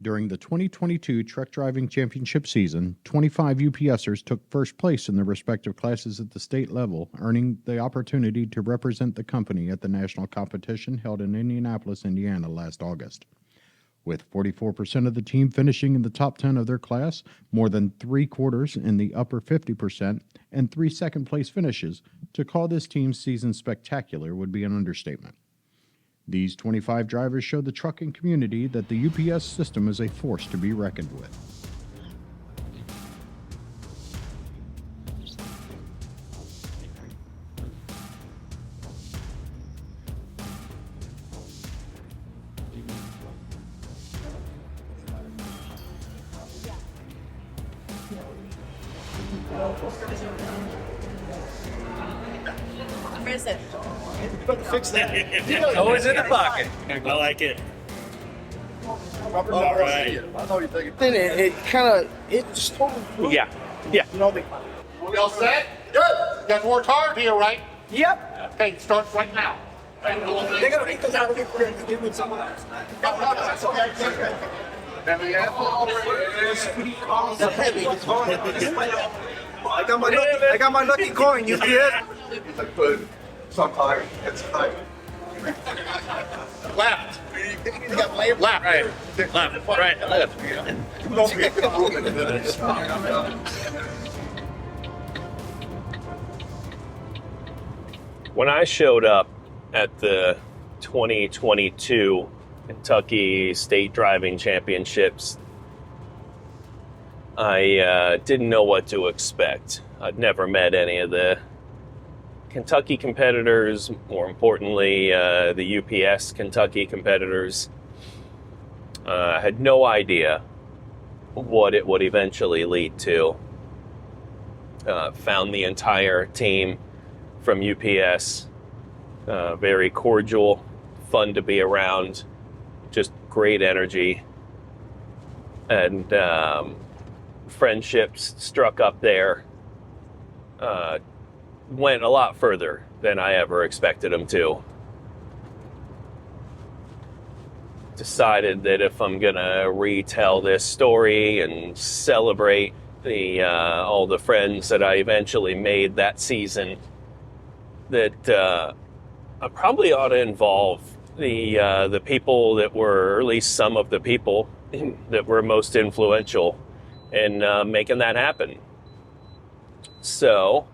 During the 2022 Truck Driving Championship season, 25 UPSers took first place in their respective classes at the state level, earning the opportunity to represent the company at the national competition held in Indianapolis, Indiana last August. With 44% of the team finishing in the top 10 of their class, more than three-quarters in the upper 50%, and 3 second-place finishes, to call this team's season spectacular would be an understatement. These 25 drivers showed the trucking community that the UPS system is a force to be reckoned with. Fix that. Always in the pocket. I like it. All right. I know you're thinking. Then it just totally. Yeah. Yeah. You know me. We all set? Good. You guys worked hard here, right? Yep. Okay, it starts right now. They're gonna make this out of it. We're gonna give it someone else. That's okay. Then we have It's heavy. I got my lucky coin. You see it? I put sometimes it's like left. You got left. Left. Right. Left. Right. Left. When I showed up at the 2022 Kentucky State Driving Championships, I didn't know what to expect. I'd never met any of the Kentucky competitors, more importantly, the UPS Kentucky competitors. I had no idea what it would eventually lead to. Found the entire team from UPS very cordial, fun to be around, just great energy, and friendships struck up there. Went a lot further than I ever expected them to. Decided that if I'm gonna retell this story and celebrate the all the friends that I eventually made that season, that I probably ought to involve the people that were, or at least some of the people that were most influential in making that happen. So,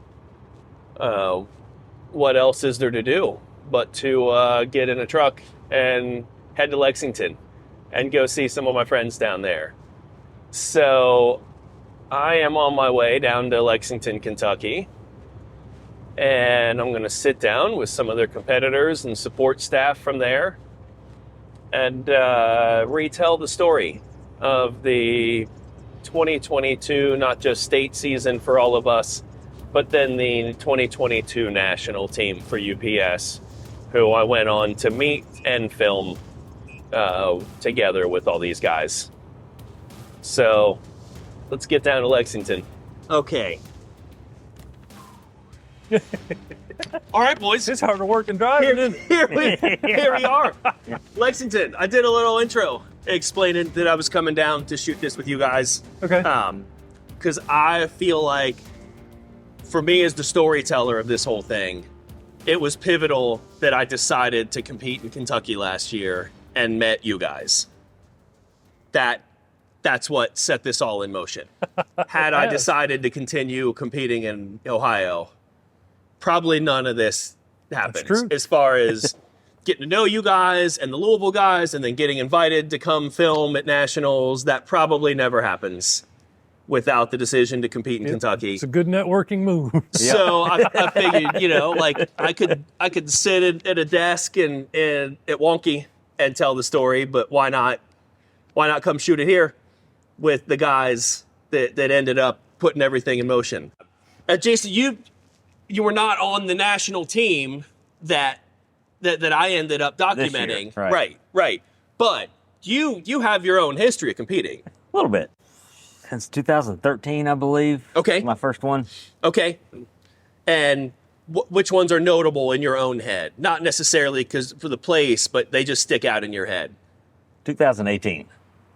what else is there to do but to get in a truck and head to Lexington and go see some of my friends down there? So I am on my way down to Lexington, Kentucky, and I'm going to sit down with some of their competitors and support staff from there and retell the story of the 2022, not just state season for all of us, but then the 2022 national team for UPS, who I went on to meet and film together with all these guys. So let's get down to Lexington. Okay. All right, boys. It's hard to work and drive. Here we are. Lexington. I did a little intro explaining that I was coming down to shoot this with you guys. Okay. Because I feel like, for me as the storyteller of this whole thing, it was pivotal that I decided to compete in Kentucky last year and met you guys. That's what set this all in motion. Had I decided to continue competing in Ohio, probably none of this happens. That's true. As far as getting to know you guys and the Louisville guys and then getting invited to come film at nationals, that probably never happens without the decision to compete in Kentucky. It's a good networking move. So I figured, like I could sit at a desk and at Wonky and tell the story, but why not come shoot it here with the guys that ended up putting everything in motion? Jason, you were not on the national team that I ended up documenting. Right. But you have your own history of competing. A little bit. Since 2013, I believe. Okay. My first one. Okay. And which ones are notable in your own head? Not necessarily because for the place, but they just stick out in your head. 2018.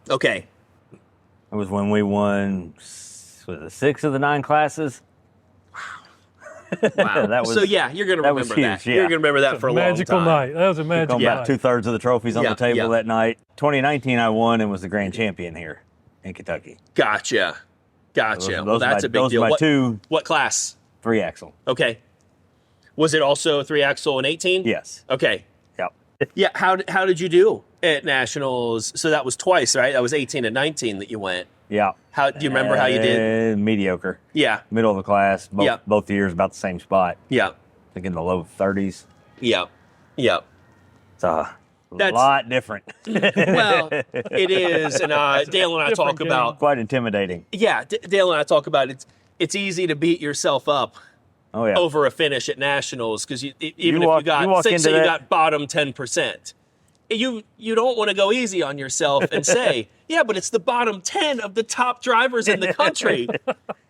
Okay. It was when we won, was it 6 of the 9 classes? Wow. That was- so yeah, you're gonna that was remember that. huge, yeah. You're gonna remember that It's for a long time. magical night. That was a magical About night. 2/3 of the trophies on Yeah, the table yeah. that night. 2019, I won and was the grand champion here in Kentucky. Gotcha. Well, that's a big those deal. are my two What class? 3-axle. Okay. Was it also 3-axle in 18? Yes. Okay. Yep. Yeah. How did you do at nationals? So that was twice, right? That was 18 and 19 that you went. Yeah. How do you remember how you did? Mediocre. Yeah. Middle of the class. Yeah. Both years about the same spot. Yeah. I think in the low 30s. Yeah. It's a That's- lot different. Well, it is, and Dale and I talk different game. about. Quite intimidating. Yeah, Dale and I talk about it's easy to beat yourself up Oh yeah. over a finish at nationals because even if you walk got into say you that- got bottom 10%, you don't want to go easy on yourself and say, yeah, but it's the bottom 10 of the top drivers in the country.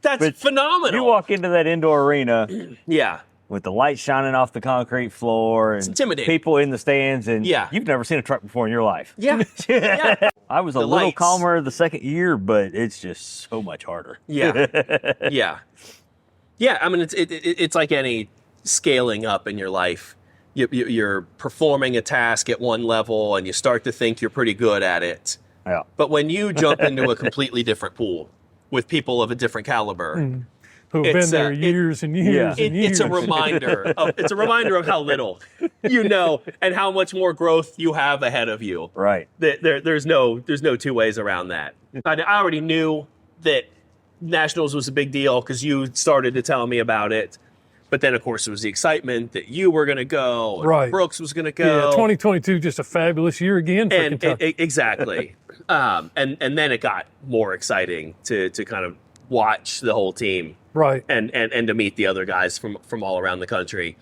That's But phenomenal. You walk into that indoor arena Yeah. with the light shining off the concrete floor and intimidating. people in the stands, and Yeah. you've never seen a truck before in your life. Yeah. Yeah. I was a The little lights. calmer the second year, but it's just so much harder. Yeah. Yeah. I mean, it's like any scaling up in your life. You're performing a task at one level and you start to think you're pretty good at it. Yeah. But when you jump into a completely different pool with people of a different caliber, Who've been It's, there years and years and years. it's a reminder. It's a reminder of how little you know and how much more growth you have ahead of you. Right. There's no two ways around that. I already knew that nationals was a big deal because you started to tell me about it. But then, of course, it was the excitement that you were going to go, and Right. Brooks was going to go. Yeah, 2022, just a fabulous year again for and Kentucky. exactly. And then it got more exciting to kind of watch the whole team Right. and to meet the other guys from all around the country.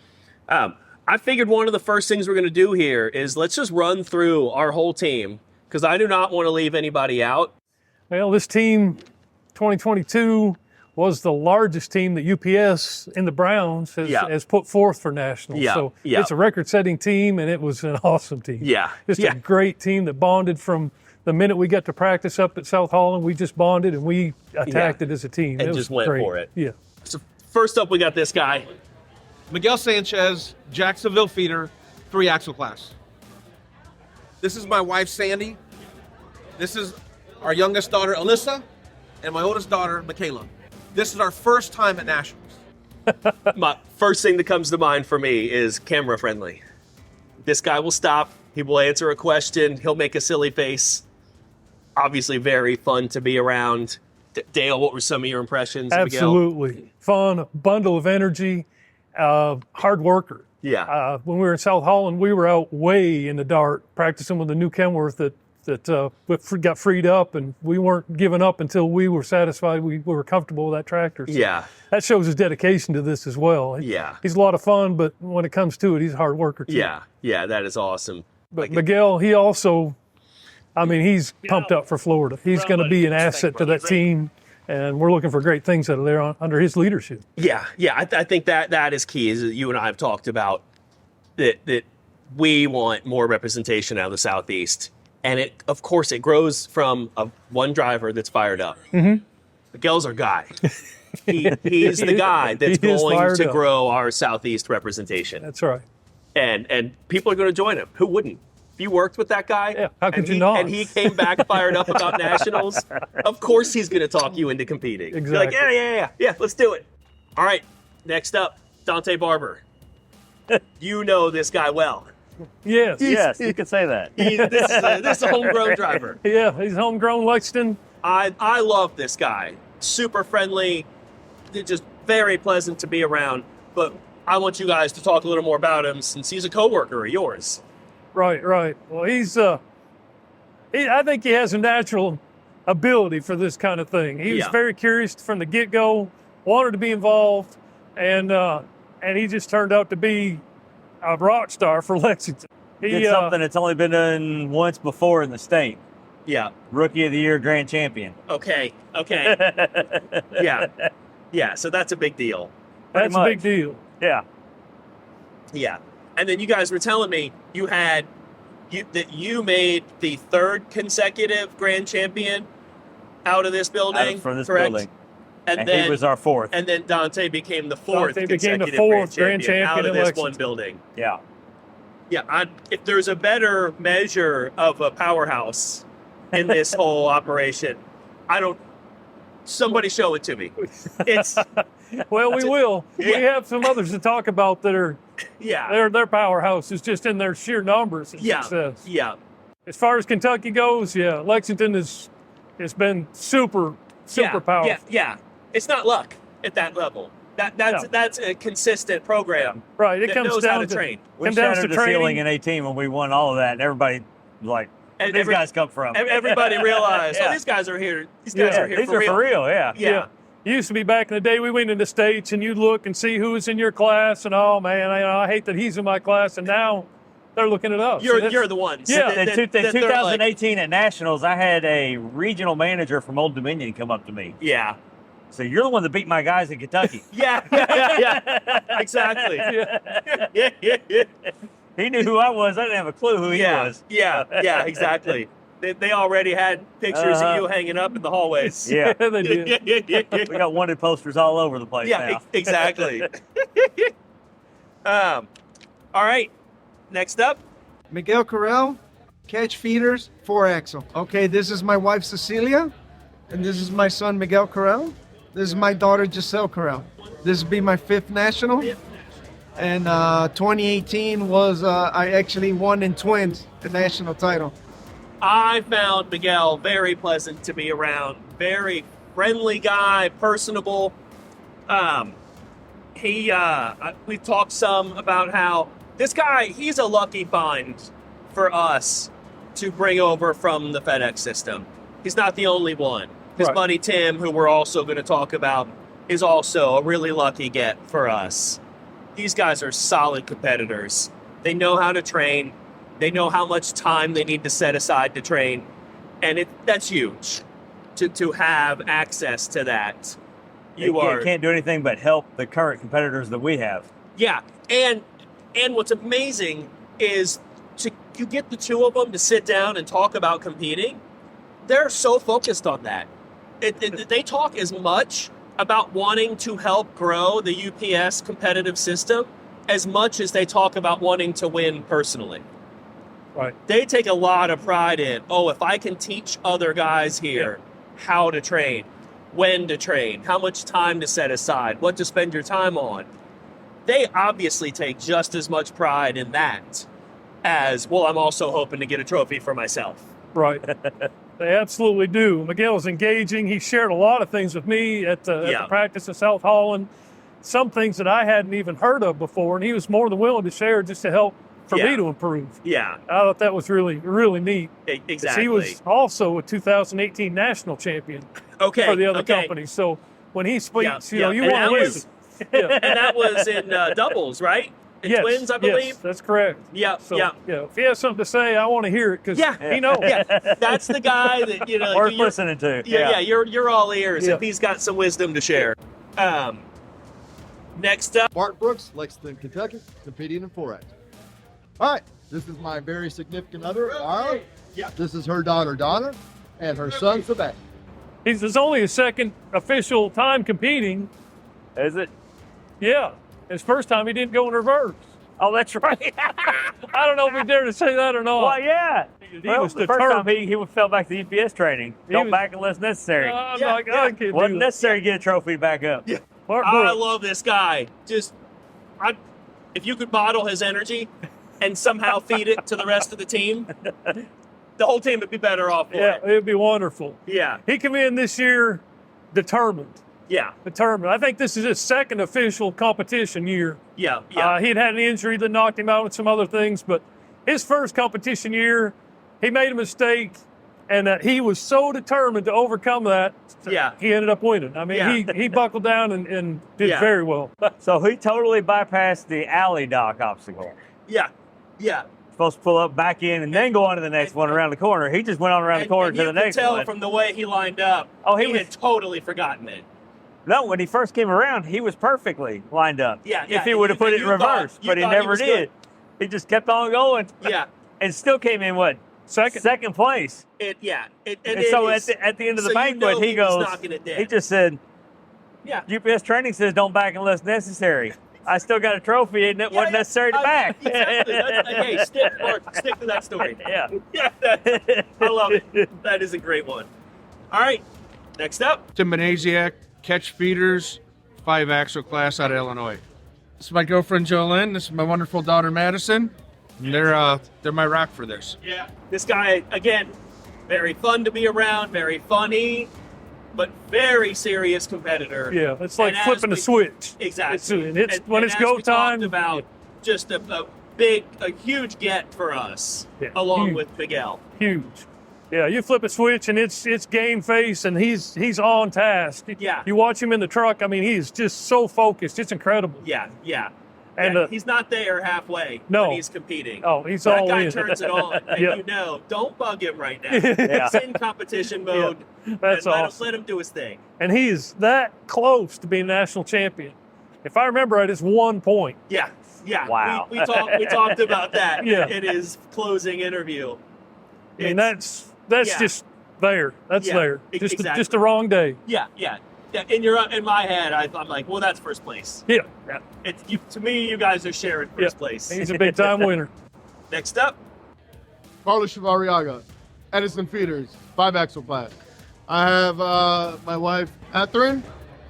I figured one of the first things we're going to do here is let's just run through our whole team because I do not want to leave anybody out. Well, this team, 2022, was the largest team that UPS in the Browns has put forth for nationals. Yeah, So yeah. it's a record-setting team, and it was an awesome team. Yeah, Just yeah. a great team that bonded from the minute we got to practice up at South Holland. We just bonded, and we attacked it as a team. And it was just went great. for it. Yeah. So first up, we got this guy. Miguel Sanchez, Jacksonville feeder, 3-axle class. This is my wife, Sandy. This is our youngest daughter, Alyssa, and my oldest daughter, Michaela. This is our first time at Nationals. My first thing that comes to mind for me is camera friendly. This guy will stop. He will answer a question. He'll make a silly face. Obviously, very fun to be around. Dale, what were some of your impressions? Miguel? Absolutely. Fun, a bundle of energy, hard worker. Yeah. When we were in South Holland, we were out way in the dark practicing with the new Kenworth that got freed up, and we weren't giving up until we were satisfied we were comfortable with that tractor. So Yeah. that shows his dedication to this as well. Yeah. He's a lot of fun, but when it comes to it, he's a hard worker too. Yeah. Yeah. That is awesome. But Miguel, he also, he's pumped up for Florida. He's going to be an asset to that team, and we're looking for great things out of there under his leadership. Yeah. Yeah. I think that is key. Is that you and I have talked about that we want more representation out of the Southeast. And it, of course, it grows from one driver that's fired up. Mm-hmm. Miguel's our guy. He's the guy that's He is going fired to up. grow our Southeast representation. That's right. And people are going to join him. Who wouldn't? If you worked with that guy, Yeah, how could and you not? And he came back fired up about nationals, of course he's going to talk you into competing. You're like, Exactly. yeah, let's do it. All right, next up, Dante Barber. You know this guy well. Yes. Yes, you could say that. This is a homegrown driver. Yeah, he's homegrown Lexington. I love this guy. Super friendly, just very pleasant to be around. But I want you guys to talk a little more about him since he's a coworker of yours. Right. Well, I think he has a natural ability for this kind of thing. He was Yeah. very curious from the get-go, wanted to be involved, and he just turned out to be a rock star for Lexington. Did something that's only been done once before in the state. Yeah. Rookie of the Year, grand champion. Okay. Yeah. So that's a big deal. That's a much. big deal. Yeah. Yeah. And then you guys were telling me you had you made the third consecutive grand champion out of this building, From this correct? building. And He was our fourth. And then Dante became the fourth Dante became the consecutive fourth grand champion out in of this Lexington. one building. Yeah. Yeah, if there's a better measure of a powerhouse in this whole operation, somebody show it to me. It's Well, we will. We Yeah. have some others to talk about that are yeah, their powerhouse is just in their sheer numbers and yeah, success. yeah, As far as Kentucky goes, yeah, Lexington has been super yeah, powerful. yeah, yeah. It's not luck at that level. That's a consistent program. Right. It that comes knows down how to train. We comes down to shattered the ceiling training. in 18 when we won all of that, and everybody was like, where And these guys come from? Everybody realized, Yeah. oh, these guys are here. These guys Yeah, are here These for are real. for real, yeah. Yeah. It used to be back in the day we went into states and you'd look and see who was in your class and oh man, I hate that he's in my class, and now they're looking at us. You're the ones. Yeah. In that they're like, 2018 at Nationals, I had a regional manager from Old Dominion come up to me. yeah. So you're the one that beat my guys in Kentucky. Yeah. Exactly. Yeah. He knew who I was. I didn't have a clue who he was. Yeah, exactly. They already had pictures of you hanging up in the hallways. Yeah. They did. We got wanted posters all over the place Yeah, now. exactly. All right. Next up. Miguel Corral, catch feeders, 4-axle. Okay, this is my wife Cecilia, and this is my son Miguel Corral. This is my daughter Giselle Corral. This will be my 5th national. And 2018 was, I actually won in twins, the national title. I found Miguel very pleasant to be around. Very friendly guy, personable. We talked some about how this guy, he's a lucky find for us to bring over from the FedEx system. He's not the only one. His Right. buddy Tim, who we're also going to talk about, is also a really lucky get for us. These guys are solid competitors. They know how to train. They know how much time they need to set aside to train. And that's huge to have access to that. You can't do anything but help the current competitors that we have. Yeah. And what's amazing is you get the two of them to sit down and talk about competing. They're so focused on that. They talk as much about wanting to help grow the UPS competitive system as much as they talk about wanting to win personally. Right. They take a lot of pride in, if I can teach other guys here how to train, when to train, how much time to set aside, what to spend your time on. They obviously take just as much pride in that as, I'm also hoping to get a trophy for myself. Right. They absolutely do. Miguel's engaging. He shared a lot of things with me at the practice in South Holland, some things that I hadn't even heard of before, and he was more than willing to share just to help for me to improve. Yeah, I thought that was really, really neat. exactly. He was also a 2018 national champion for the other company. So when he speaks, you want to listen. And that was in doubles, right? In twins, I believe. Yes, that's correct. Yeah, So, if he has something to say, I want to hear it because he knows. Yeah, that's the guy that Worth you're listening to. Yeah, you're all ears if he's got some wisdom to share. Next up, Bart Brooks, Lexington, Kentucky, competing in 4-axle. All right, this is my very significant other, Ara. Yeah. This is her daughter, Donna, and her son, Sebastian. He's only his second official time competing. Is it? Yeah. His first time he didn't go in reverse. Oh, that's right. I don't know if we dare to say that or not. Well, yeah. He was the first time determined. he fell back to UPS training. Don't back unless necessary. I'm like, I can't Wasn't do that. necessary to get a trophy to back up. Yeah. Bart I Brooks. love this guy. If you could bottle his energy and somehow feed it to the rest of the team, the whole team would be better off for Yeah, it. it'd be wonderful. Yeah, He came in this year determined. yeah, I think this is his second official competition year. yeah. He had an injury that knocked him out with some other things, but his first competition year, he made a mistake, and he was so determined to overcome that. Yeah. He ended up winning. I mean, he buckled down and did Yeah. very well. So he totally bypassed the alley dock obstacle. Yeah, yeah. Supposed to pull up, back in, and then go on to the next one around the corner. He just went on around the corner to the next You could tell one. from the way he lined up, he had totally forgotten it. No, when he first came around, he was perfectly lined up. Yeah, If he would have put it in You thought- reverse, you but he thought never was did. good. He just kept on going. Yeah, and still came in what? Second place. And So at the end of the banquet, he goes, knocking it down. he just said, Yeah. UPS training says don't back unless necessary. I still got a trophy, and it wasn't necessary to back. Exactly. Hey, stick to that story. Yeah. I love it. That is a great one. All right, next up. Tim Benasiak, catch feeders, 5-axle class out of Illinois. This is my girlfriend Jolene. This is my wonderful daughter Madison. And they're my rock for this. Yeah. This guy, again, very fun to be around, very funny, but very serious competitor. Yeah, it's like And as flipping a switch. Exactly. When it's go time. About just a huge get for us, along with Miguel. Huge. Yeah, you flip a switch and it's game face, and he's on task. Yeah. You watch him in the truck. I mean, he's just so focused. It's incredible. Yeah. And he's not there halfway no. when he's competing. Oh, he's that all guy in. turns it on, and don't bug him right now. He's in competition mode. That's and awesome. Let him do his thing. And he's that close to being national champion. If I remember right, it's 1 point. Yeah. Wow. We talked about that Yeah. in his closing interview. I mean, that's just there. That's there. Exactly. Just the wrong day. Yeah. In my head, I'm like, well, that's first place. Yeah. To me, you guys are sharing first place. He's a big time winner. Next up. Carlos Chavarriaga, Edison Feeders, 5-axle class. I have my wife, Catherine,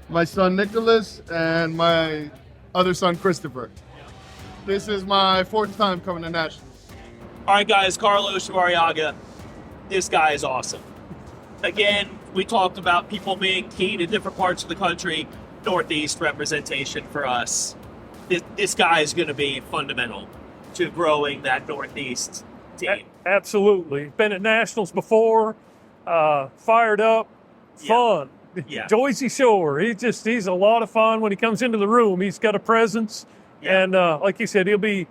my son, Nicholas, and my other son, Christopher. This is my 4th time coming to Nationals. All right, guys, Carlos Chavarriaga. This guy is awesome. Again, we talked about people being key to different parts of the country. Northeast representation for us. This guy is going to be fundamental to growing that Northeast team. Absolutely. Been at Nationals before. Fired up. Fun. Yeah. Joycey Shore. He's a lot of fun when he comes into the room. He's got a presence. Yeah. And like you said, it'll be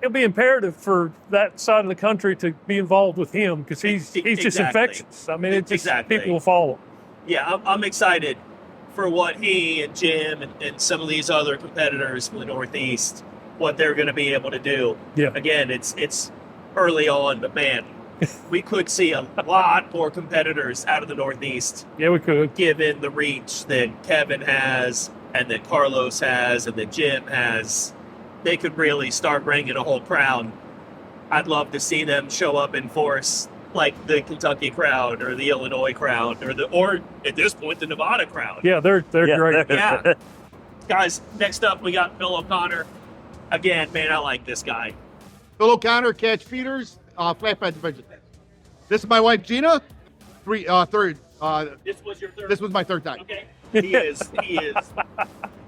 imperative for that side of the country to be involved with him, because he's just infectious. I mean, people will follow. Yeah, I'm excited for what he and Jim and some of these other competitors from the Northeast, what they're going to be able to do. Yeah. Again, it's early on, but man, we could see a lot more competitors out of the Northeast. Yeah, we could. Given the reach that Kevin has and that Carlos has and that Jim has, they could really start bringing a whole crowd. I'd love to see them show up in force, like the Kentucky crowd or the Illinois crowd or at this point the Nevada crowd. Yeah, they're great. Yeah. Guys, next up we got Phil O'Connor. Again, man, I like this guy. Phil O'Connor, catch feeders, flatbed division. This is my wife, Gina, third. This was your third? This was my 3rd time. Okay. He is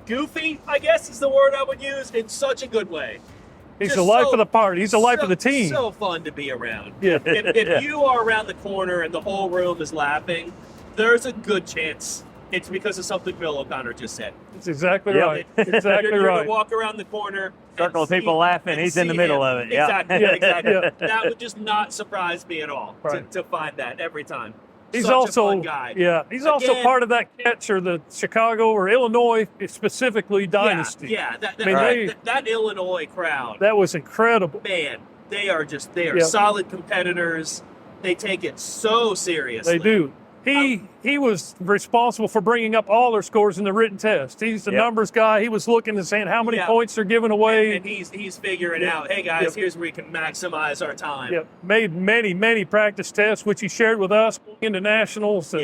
goofy, I guess is the word I would use, in such a good way. He's Just the life of the party. He's the life of the team. So fun to be around. Yeah. If you are around the corner and the whole room is laughing, there's a good chance it's because of something Phil O'Connor just said. That's exactly right. Exactly you're right. Gonna walk around the corner, Circle of people laughing. He's in the middle of it. Yeah. Exactly. Yeah. That would just not surprise me at all to find that every time. He's Such also a fun guy. Yeah, he's also Again, part of that catch, or the Chicago or Illinois specifically dynasty. Yeah, I mean, that Illinois crowd. That was incredible. Man, they are solid competitors. They take it so seriously. They do. He was responsible for bringing up all their scores in the written test. He's the numbers guy. He was looking and saying how many points they're giving away. And he's figuring out, hey guys, here's where we can maximize our time. Yep. Made many practice tests, which he shared with us into nationals.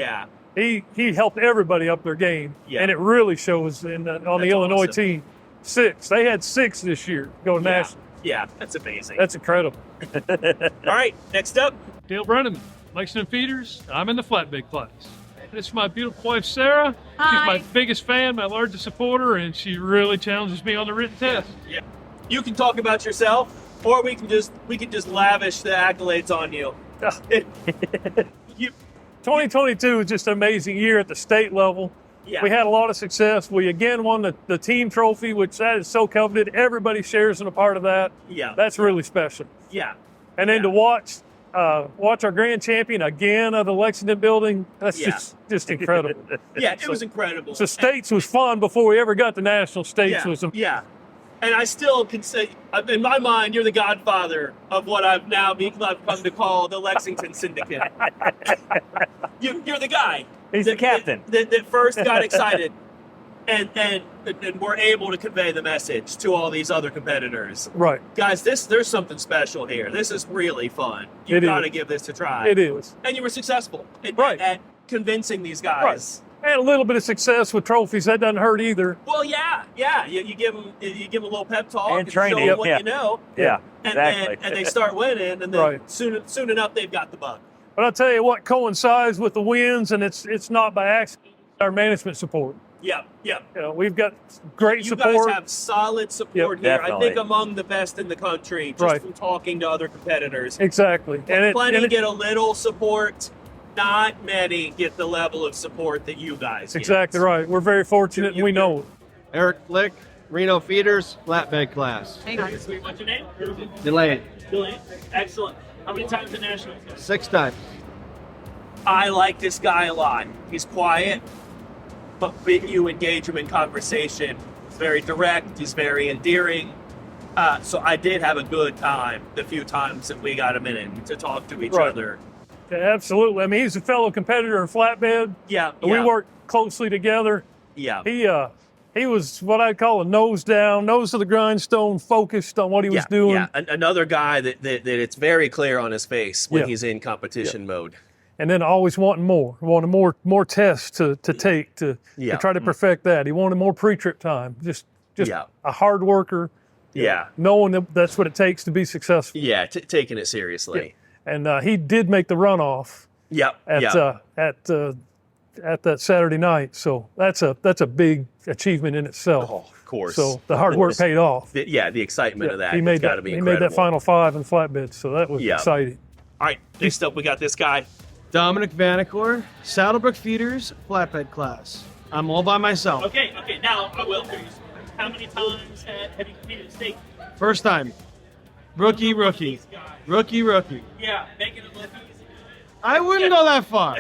He helped everybody up their game, and it really shows on the Illinois team. 6. They had 6 this year go to nationals. Yeah, that's amazing. That's incredible. All right, next up, Dale Brenaman, Lexington Feeders. I'm in the flatbed class. This is my beautiful wife, Sarah. Hi. She's my biggest fan, my largest supporter, and she really challenges me on the written test. Yeah. You can talk about yourself, or we can just lavish the accolades on you. 2022 was just an amazing year at the state level. Yeah. We had a lot of success. We again won the team trophy, which that is so coveted. Everybody shares in a part of that. Yeah. That's really special. Yeah. And then to watch our grand champion again of the Lexington building, that's just incredible. Yeah, it was incredible. So States was fun before we ever got to national. States was yeah. And I still can say, in my mind, you're the godfather of what I've come to call the Lexington Syndicate. You're the guy. He's the captain. That first got excited and were able to convey the message to all these other competitors. Right. Guys, there's something special here. This is really fun. You've got to give this a try. It is. And you were successful Right. at convincing these guys. Right. And a little bit of success with trophies, that doesn't hurt either. Well, yeah. You give them a little pep talk And training. show them what you know. Yeah, And exactly. and they start winning, and then Right. soon enough they've got the bug. But I'll tell you what coincides with the wins, and it's not by accident, our management support. Yeah. You know, we've got great You support. guys have solid support Yep. here. I Definitely. think among the best in the country, just Right. from talking to other competitors. Exactly. Plenty get a little support. Not many get the level of support that you guys That's get. exactly right. We're very fortunate, and we know it. Eric Flick, Reno Feeders, flatbed class. Hey, what's your name? Delayed. Julian. Excellent. How many times at Nationals? 6 times. I like this guy a lot. He's quiet, but when you engage him in conversation, he's very direct, he's very endearing. So I did have a good time the few times that we got him in to talk to each Right. other. Yeah, absolutely. I mean, he's a fellow competitor in flatbed. Yeah. We work closely together. Yeah. He was what I'd call a nose down, nose to the grindstone, focused on what he was doing. Yeah. Another guy that it's very clear on his face when Yeah. he's in competition mode. And then always wanting more tests to take to try to perfect that. He wanted more pre-trip time. Just Yeah. a hard worker. Yeah. Knowing that that's what it takes to be successful. Yeah. Taking it seriously. And he did make the runoff Yep. at that Saturday night. So that's a big achievement in itself. Oh, of course. So the hard work paid off. The excitement of that. He made got that. to be He incredible. made that final 5 in flatbed. So that was Yeah. exciting. All right. Next up, we got this guy. Dominic Vanacore, Saddlebrook Feeders, flatbed class. I'm all by myself. Okay. Now I will. How many times have you competed at state? First time. Rookie. Yeah, making it look easy. I wouldn't go that far.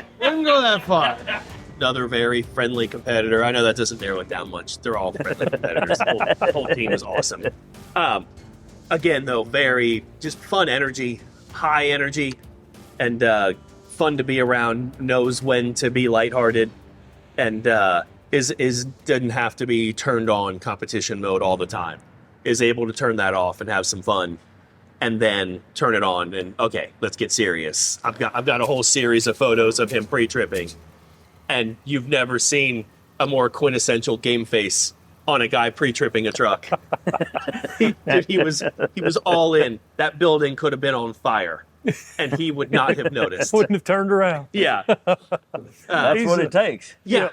Another very friendly competitor. I know that doesn't narrow it down much. They're all friendly competitors. The whole team is awesome. Again, though, very just fun energy, high energy, and fun to be around. Knows when to be lighthearted, and doesn't have to be turned on competition mode all the time. Is able to turn that off and have some fun, and then turn it on and okay, let's get serious. I've got a whole series of photos of him pre-tripping, and you've never seen a more quintessential game face on a guy pre-tripping a truck. he was all in. That building could have been on fire, and he would not have noticed. Wouldn't have turned around. Yeah, That's what it takes. yeah.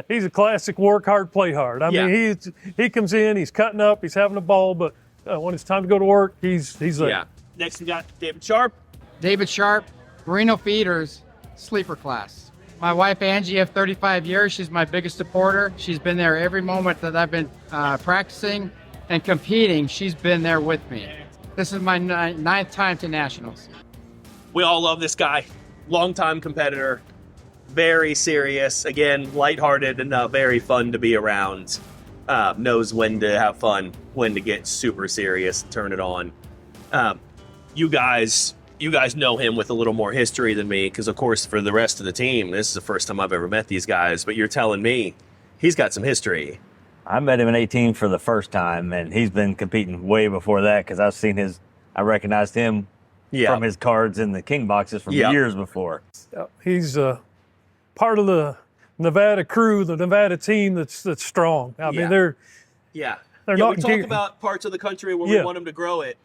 He's a classic work hard, play hard. I mean, he comes in, he's cutting up, he's having a ball, but when it's time to go to work, he's like, Yeah. Next, we got David Sharp. David Sharp, Reno Feeders, sleeper class. My wife Angie of 35 years, she's my biggest supporter. She's been there every moment that I've been practicing and competing. She's been there with me. This is my ninth time to nationals. We all love this guy. Longtime competitor. Very serious. Again, lighthearted and very fun to be around. Knows when to have fun, when to get super serious, turn it on. You guys know him with a little more history than me, because of course for the rest of the team, this is the first time I've ever met these guys, but you're telling me he's got some history. I met him in 18 for the first time, and he's been competing way before that because I recognized him from his cards in the King boxes from years before. he's part of the Nevada crew, the Nevada team that's strong. I mean, they're not. We talk about parts of the country where we want them to grow it.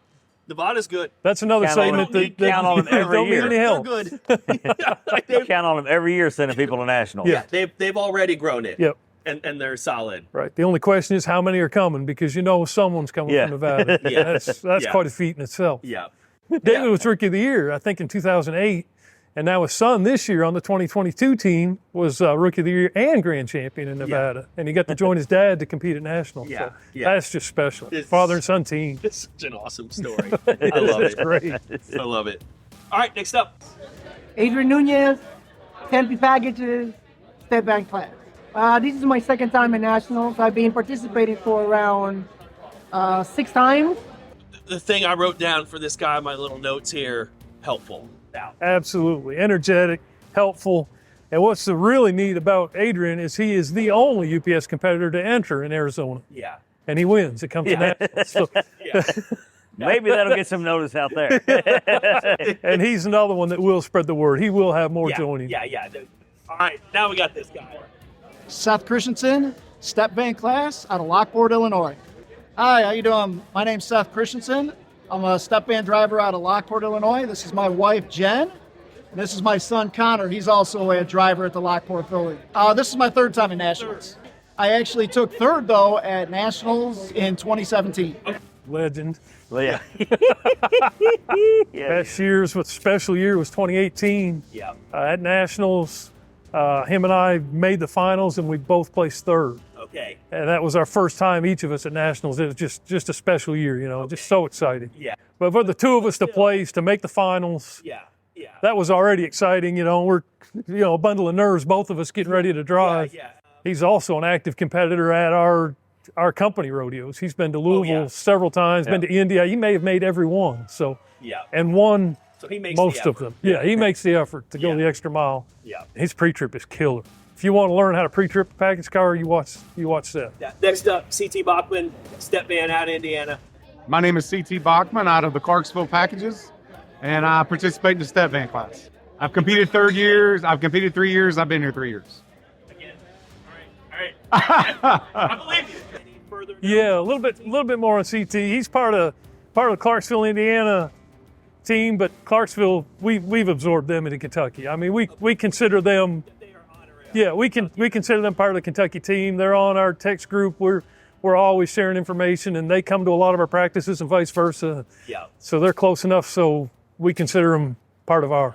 Nevada's good. That's another statement that count on them every don't year. need any help. They're good. Count on them every year sending people to nationals. Yeah, they've already grown it. Yep. And they're solid. Right. The only question is how many are coming, because someone's coming from Nevada. That's quite a feat in itself. Yeah. David was Rookie of the Year, I think, in 2008. And now his son this year on the 2022 team was Rookie of the Year and Grand Champion in Nevada. And he got to join his dad to compete at Nationals. Yeah. So that's just special. Father and son team. It's such an awesome story. I love it. Great. I love it. All right, next up. Adrian Nunez, Tempe Packages, Step Bank Class. This is my second time in Nationals. I've been participating for around 6 times. The thing I wrote down for this guy, my little notes here, helpful. Absolutely. Energetic, helpful. And what's really neat about Adrian is he is the only UPS competitor to enter in Arizona. Yeah. And he wins. It comes to that. So, Maybe that'll get some notice out there. and he's another one that will spread the word. He will have more joining. Yeah. All right, now we got this guy. Seth Christensen, step van class out of Lockport, Illinois. Hi, how you doing? My name's Seth Christensen. I'm a step van driver out of Lockport, Illinois. This is my wife, Jen. And this is my son, Connor. He's also a driver at the Lockport building. This is my 3rd time in Nationals. I actually took 3rd, though, at Nationals in 2017. Legend. Well, yeah. Best years with special year was 2018. Yeah. At Nationals, him and I made the finals, and we both placed 3rd. Okay. And that was our first time, each of us, at Nationals. It was just a special year, just so exciting. Yeah. But for the two of us to place, to make the finals, Yeah. that was already exciting. We're, a bundle of nerves, both of us getting ready to drive. Yeah. He's also an active competitor at our company rodeos. He's been to Louisville several times, been to India. He may have made every one. So, and won So he makes most the of them. Yeah, he makes the effort to go the extra mile. Yeah. His pre-trip is killer. If you want to learn how to pre-trip a package car, you watch Seth. Yeah. Next up, CT Bachman, step van out of Indiana. My name is CT Bachman out of the Clarksville Packages, and I participate in the step van class. I've competed 3 years. I've competed 3 years. I've been here 3 years. Again. All right. I believe you. Any further notes? Yeah, a little bit more on CT. He's part of the Clarksville, Indiana team, but Clarksville, we've absorbed them into Kentucky. I mean, we consider them. Yeah, we consider them part of the Kentucky team. They're on our text group. We're always sharing information, and they come to a lot of our practices and vice versa. Yeah. So they're close enough, so we consider them part of ours.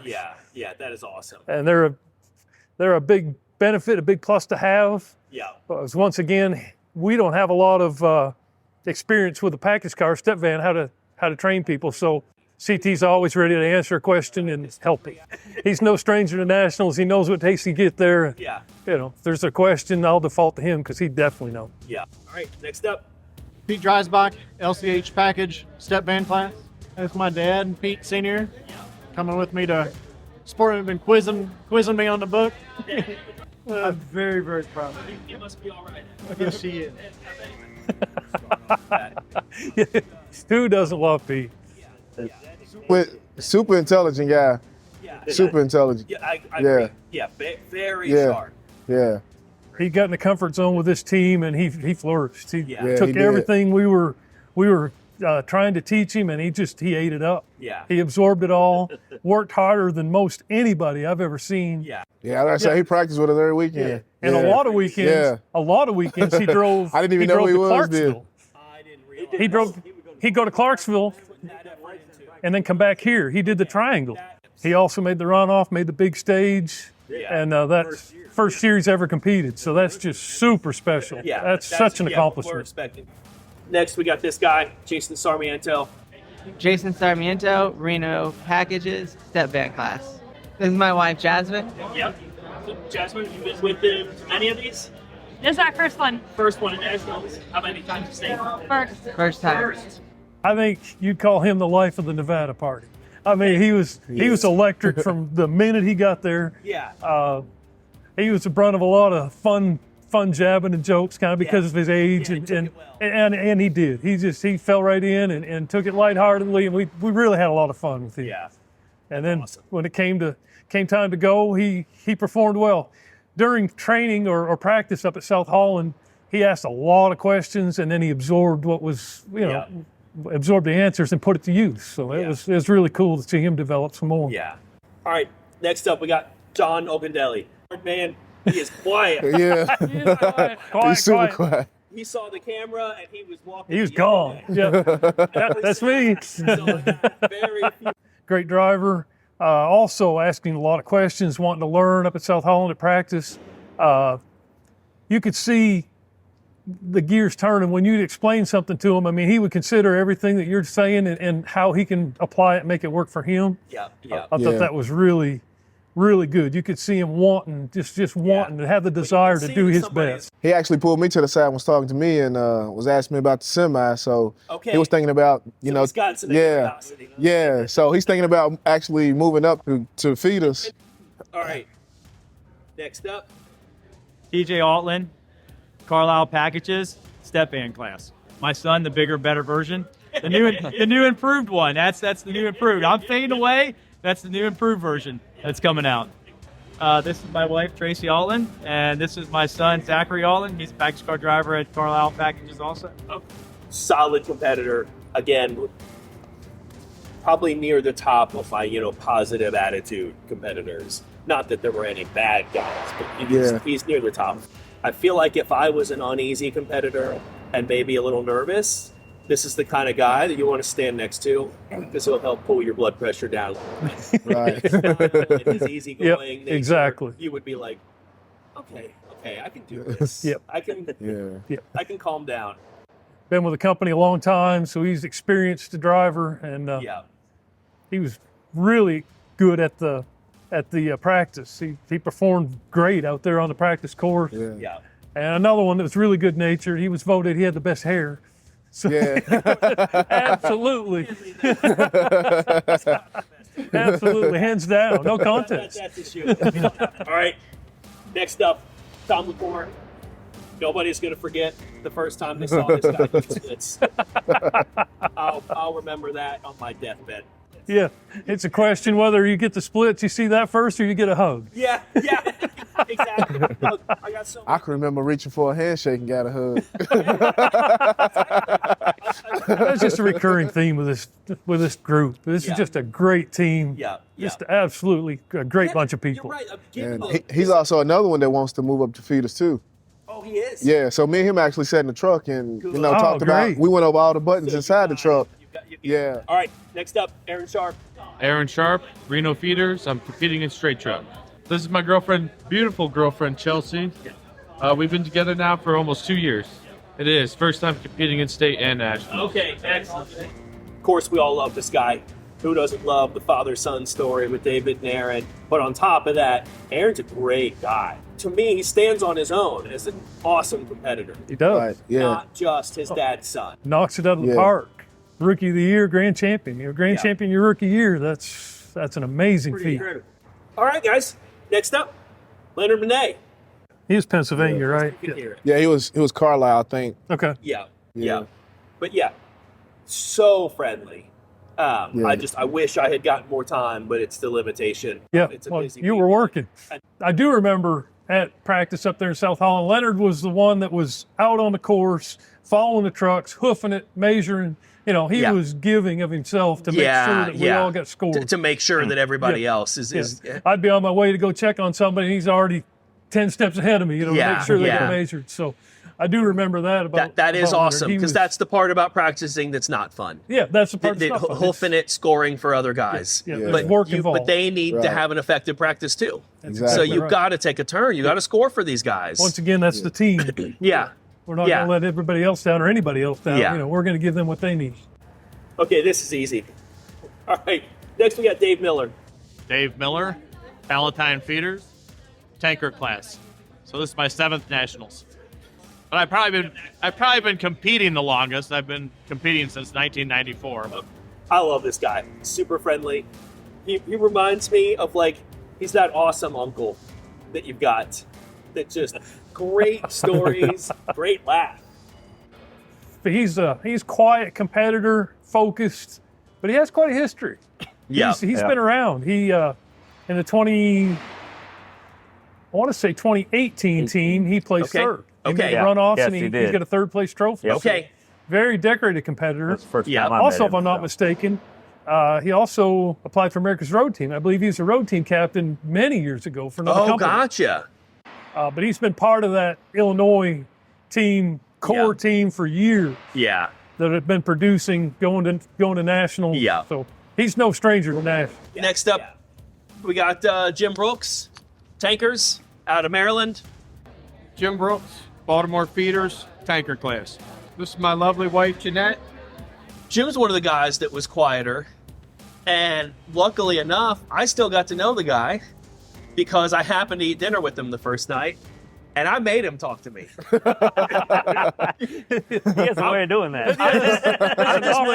Yeah, that is awesome. And they're a big benefit, a big plus to have. Yeah. Because once again, we don't have a lot of experience with a package car, step van, how to train people. So CT's always ready to answer a question and help him. He's no stranger to Nationals. He knows what it takes to get there. Yeah. If there's a question, I'll default to him because he definitely knows. Yeah. All right, next up. Pete Dreisbach, LCH package, step van class. That's my dad, Pete Sr. Coming with me to sport him and quizzing me on the book. I'm very, very proud. You must be all right. Yes, he is. Who doesn't love Pete? With super intelligent guy. Super intelligent. Yeah, I agree. Yeah, very sharp. Yeah. He got in the comfort zone with this team, and he flourished. He took he did. everything we were trying to teach him, and he ate it up. Yeah. He absorbed it all. Worked harder than most anybody I've ever seen. Yeah. Yeah, like I said, he practiced with us every weekend. And a lot of weekends, he drove. I didn't even know who he was then. I didn't realize. He'd go to Clarksville and then come back here. He did the triangle. He also made the runoff, made the big stage, and that's first year he's ever competed. So that's just super special. Yeah, that's such an accomplishment. We're expecting. Next, we got this guy, Jason Sarmiento. Jason Sarmiento, Reno Packages, step van class. This is my wife, Jasmine. Yep. So, Jasmine, you've been with him to many of these? This is our first one. First one in Nationals. How many times you stayed? First time. First. I think you'd call him the life of the Nevada party. I mean, he was electric from the minute he got there. Yeah. He was the brunt of a lot of fun jabbing and jokes, kind of because of his age, and he did. He fell right in and took it lightheartedly, and we really had a lot of fun with him. Yeah. And then when it came time to go, he performed well. During training or practice up at South Holland, he asked a lot of questions, and then he absorbed what was, absorbed the answers and put it to use. So it was really cool to see him develop some more. Yeah. All right. Next up, we got John Ogundelli. Man, he is quiet. Yeah. He's super quiet. He saw the camera and he was walking. He was gone. Yeah. That's me. Great driver. Also asking a lot of questions, wanting to learn up at South Holland at practice. You could see the gears turning when you'd explain something to him. I mean, he would consider everything that you're saying and how he can apply it and make it work for him. Yeah. I thought that was really, really good. You could see him wanting, just wanting to have the desire to do his best. He actually pulled me to the side and was talking to me and was asking me about the semi. So he was thinking about, he's got some yeah, yeah. So he's thinking about actually moving up to feeders. All right. Next up, TJ Altland, Carlisle Packages, step van class. My son, the bigger, better version. The new improved one. That's the new improved. I'm fading away. That's the new improved version that's coming out. This is my wife, Tracy Altland, and this is my son, Zachary Altland. He's a package car driver at Carlisle Packages also. solid competitor. Again, probably near the top of my, positive attitude competitors. Not that there were any bad guys, but he's near the top. I feel like if I was an uneasy competitor and maybe a little nervous, this is the kind of guy that you want to stand next to because he'll help pull your blood pressure down. Right. In his easygoing nature, exactly. You would be like, okay, I can do this. I can calm down. Been with the company a long time, so he's experienced driver, and he was really good at the practice. He performed great out there on the practice course. Yeah. And another one that was really good natured. He was voted he had the best hair. So absolutely. Absolutely, hands down, no contest. That's a shoot. All right, next up, Tom McCord. Nobody's going to forget the first time they saw this guy do splits. I'll remember that on my deathbed. Yeah, it's a question whether you get the splits, you see that first, or you get a hug. Yeah, exactly. Look, I got so. I can remember reaching for a handshake and got a hug. That's just a recurring theme with this group. This is just a great team. Just absolutely a great bunch of people. You're right. And he's also another one that wants to move up to feeders too. Oh, he is? Yeah, so me and him actually sat in the truck and talked about. We went over all the buttons inside the truck. Yeah. All right, next up, Aaron Sharp. Aaron Sharp, Reno Feeders. I'm competing in straight truck. This is my girlfriend, beautiful girlfriend, Chelsea. We've been together now for almost 2 years. It is. First time competing in state and national. Okay, excellent. Of course, we all love this guy. Who doesn't love the father-son story with David and Aaron? But on top of that, Aaron's a great guy. To me, he stands on his own as an awesome competitor. He does. Right. Yeah. Not just his dad's son. Knocks it out of the park. Rookie of the year, grand champion. You're grand champion your rookie year. That's an amazing feat. Incredible. All right, guys. Next up, Leonard Benet. He was Pennsylvania, right? Yeah, he was Carlisle, I think. Okay. Yeah. But so friendly. I wish I had gotten more time, but it's the limitation. Yeah, It's a busy you were working. I do remember at practice up there in South Holland, Leonard was the one that was out on the course, following the trucks, hoofing it, measuring. He was giving of himself to make sure that we all got scored. To make sure that everybody else is. I'd be on my way to go check on somebody, and he's already 10 steps ahead of me, to make sure they get measured. So I do remember that about that is about awesome, Leonard. because that's the part about practicing that's not fun. Yeah, that's the part that's not fun. Hoofing it, scoring for other guys. There's work involved. But they need to have an effective practice too. Exactly. So you've got to take a turn. You got to score for these guys. Once again, that's the team. We're not going to let everybody else down or anybody else down. We're going to give them what they need. Okay, this is easy. All right, next we got Dave Miller. Dave Miller, Palatine Feeders, tanker class. So this is my 7th nationals. But I've probably been competing the longest. I've been competing since 1994. I love this guy. Super friendly. He reminds me of he's that awesome uncle that you've got. That just great stories, great laugh. He's quiet competitor, focused, but he has quite a history. He's been around. He in the 2018 team, he placed third. He made runoffs, and he's got a third place trophy. Okay. So very decorated competitor. That's the first time I Also, met if him, I'm not mistaken, he also applied for America's Road Team. I believe he was a road team captain many years ago for another company. Gotcha. But he's been part of that Illinois team, core team for years. Yeah. That have been producing, going to nationals. Yeah. So he's no stranger to nationals. Next up, we got Jim Brooks, tankers out of Maryland. Jim Brooks, Baltimore Feeders, tanker class. This is my lovely wife, Jeanette. Jim's one of the guys that was quieter, and luckily enough, I still got to know the guy because I happened to eat dinner with him the first night, and I made him talk to me. He has a way of doing that.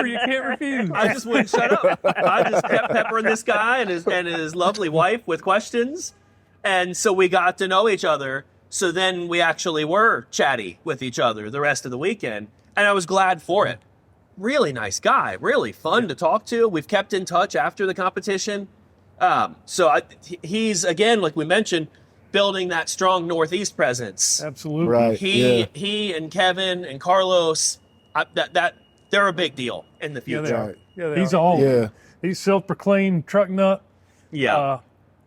You can't refuse. I just wouldn't shut up. I just kept peppering this guy and his lovely wife with questions, and so we got to know each other. So then we actually were chatty with each other the rest of the weekend, and I was glad for it. Really nice guy, really fun to talk to. We've kept in touch after the competition. He's, again, like we mentioned, building that strong Northeast presence. Absolutely. Right. He and Kevin and Carlos, they're a big deal in the future. Yeah, they are. He's all. Yeah. He's self-proclaimed truck nut. Yeah.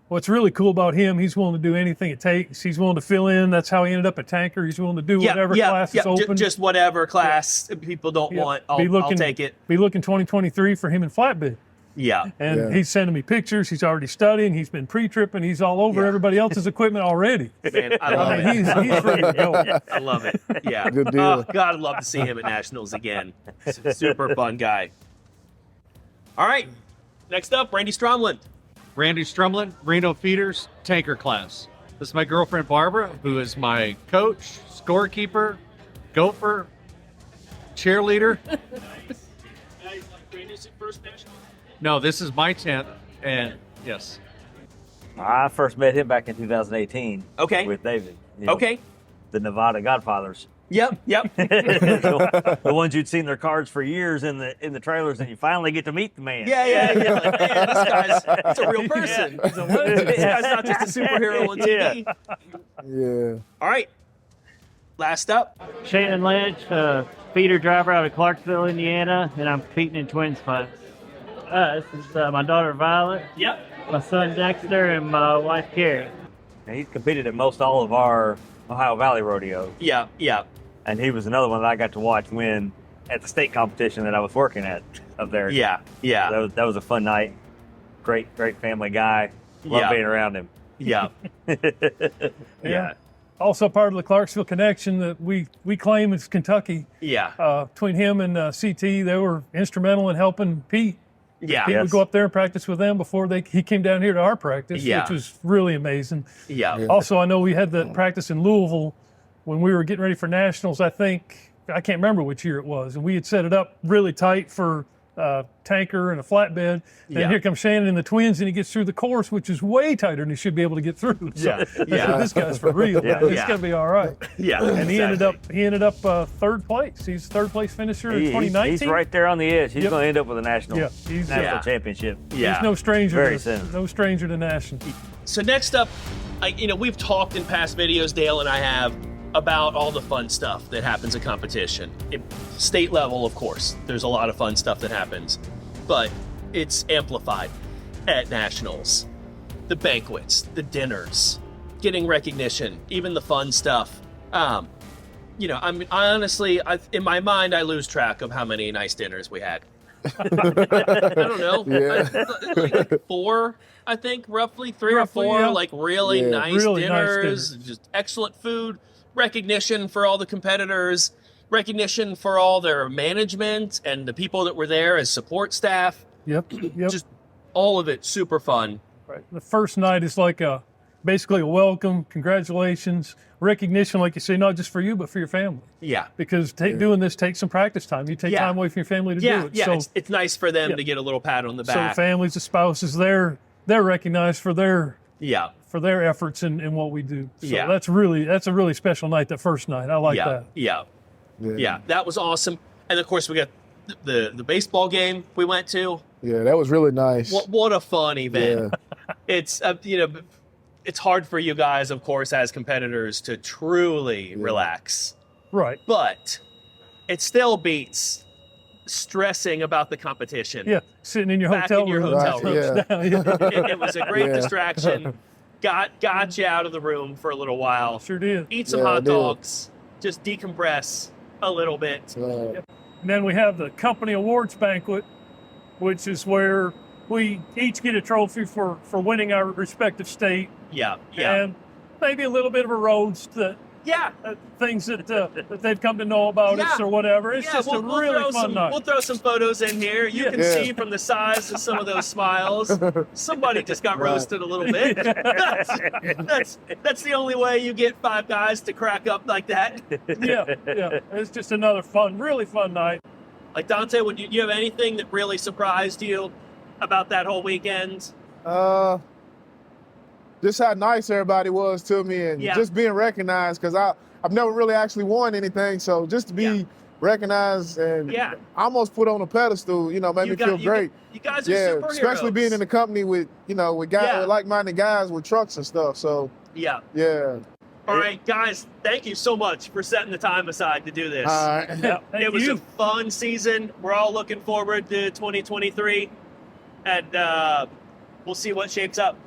What's really cool about him, he's willing to do anything it takes. He's willing to fill in. That's how he ended up at Tanker. He's willing to do whatever class is open. Just whatever class people don't want, I'll take it. Be looking 2023 for him in flatbed. Yeah. And he's sending me pictures. He's already studying. He's been pre-tripping. He's all over everybody else's equipment already. Man, I love it. He's ready to go. I love it. Yeah. Good deal. Oh, God, I'd love to see him at Nationals again. Super fun guy. All right. Next up, Randy Stromlin. Randy Strumlin, Reno Feeders, Tanker class. This is my girlfriend Barbara, who is my coach, scorekeeper, gopher, cheerleader. No, this is my tent, and yes. I first met him back in 2018. Okay. With David. Okay. The Nevada Godfathers. Yep. The ones you'd seen their cards for years in the trailers, and you finally get to meet the man. Yeah. Like, man, this guy's a real person. He's a legend. This guy's not just a superhero on TV. Yeah. All right. Last up. Shannon Lynch, feeder driver out of Clarksville, Indiana, and I'm competing in twins class. This is my daughter Violet. Yep. My son Dexter and my wife Carrie. And he's competed at most all of our Ohio Valley rodeos. Yeah. And he was another one that I got to watch win at the state competition that I was working at up there. Yeah. That was a fun night. Great family guy. Love being around him. Yeah. Yeah. Also part of the Clarksville connection that we claim is Kentucky. Yeah. Between him and CT, they were instrumental in helping Pete. Yeah. Pete would go up there and practice with them before he came down here to our practice, which was really amazing. Yeah. Also, I know we had the practice in Louisville when we were getting ready for nationals. I can't remember which year it was, and we had set it up really tight for tanker and a flatbed. Then here comes Shannon and the twins, and he gets through the course, which is way tighter than he should be able to get through. So, this guy's for real. Yeah. It's gonna be all right. Yeah. And he ended up third place. He's third place finisher in 2019. He's right there on the edge. He's going to end up with a national championship. Yeah. He's no stranger. Very soon. No stranger to national. So next up, we've talked in past videos, Dale and I have, about all the fun stuff that happens at competition. State level, of course, there's a lot of fun stuff that happens, but it's amplified at nationals. The banquets, the dinners, getting recognition, even the fun stuff. I honestly, in my mind, I lose track of how many nice dinners we had. I don't know. Like 4, I think, roughly 3 or 4, like really nice dinners, just excellent food. Recognition for all the competitors, recognition for all their management and the people that were there as support staff. Yep. Just all of it super fun. Right. The first night is like basically a welcome, congratulations, recognition, like you say, not just for you, but for your family. Yeah. Because doing this takes some practice time. You take time away from your family to do it. Yeah, so, it's nice for them to get a little pat on the back. So the families, the spouses, they're recognized for their efforts in what we do. So that's a really special night, that first night. I like that. Yeah, that was awesome. And of course we got the baseball game we went to. Yeah, that was really nice. What a fun event. It's it's hard for you guys, of course, as competitors to truly relax. Right. But it still beats stressing about the competition. Yeah, sitting in your hotel room. It was a great distraction. Got you out of the room for a little while. Sure did. Eat some hot dogs. Just decompress a little bit. And then we have the company awards banquet, which is where we each get a trophy for winning our respective state. Yeah. And maybe a little bit of a roast that things that they've come to know about us or whatever. It's just a really fun night. We'll throw some photos in here. You can see from the size of some of those smiles, somebody just got roasted a little bit. That's the only way you get 5 guys to crack up like that. Yeah. It's just another really fun night. Like Dante, would you have anything that really surprised you about that whole weekend? Just how nice everybody was to me, and just being recognized, because I've never really actually won anything, so just to be recognized and almost put on a pedestal, made me feel great. You guys are superheroes. Especially being in the company with guys, with like-minded guys with trucks and stuff. So yeah. All right, guys, thank you so much for setting the time aside to do this. All right. It was a fun season. We're all looking forward to 2023, and we'll see what shapes up.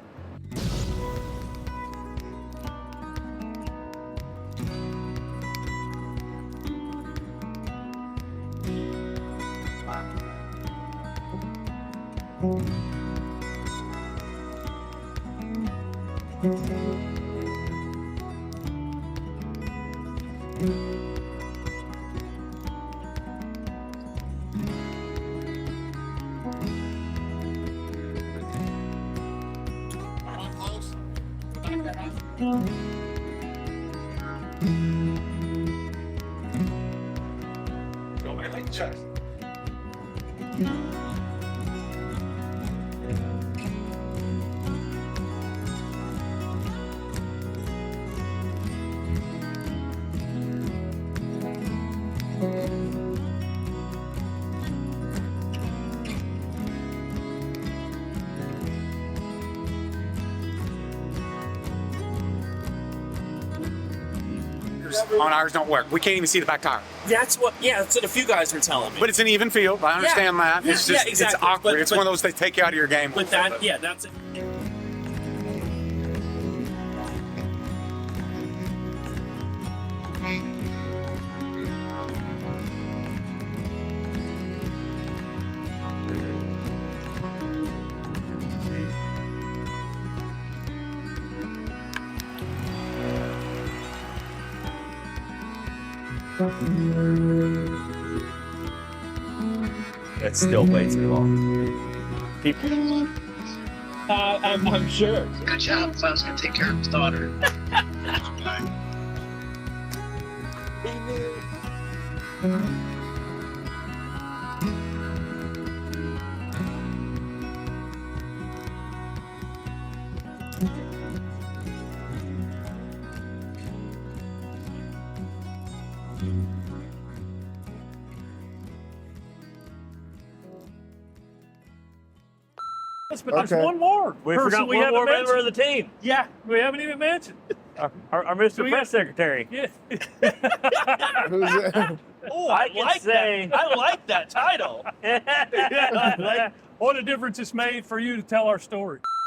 On ours don't work. We can't even see the back tire. That's what a few guys were telling me. But it's an even field. I understand that. It's just exactly. it's awkward. It's one of those they take you out of your game. With that, that's it. That's still way too long. People. I'm sure. Good job. So I was going to take care of his daughter. But there's one more We person forgot we one haven't more member of mentioned. the team. Yeah, we haven't even mentioned. Our Mr. Press Secretary. Yeah. Oh, I like that title. What a difference it's made for you to tell our story.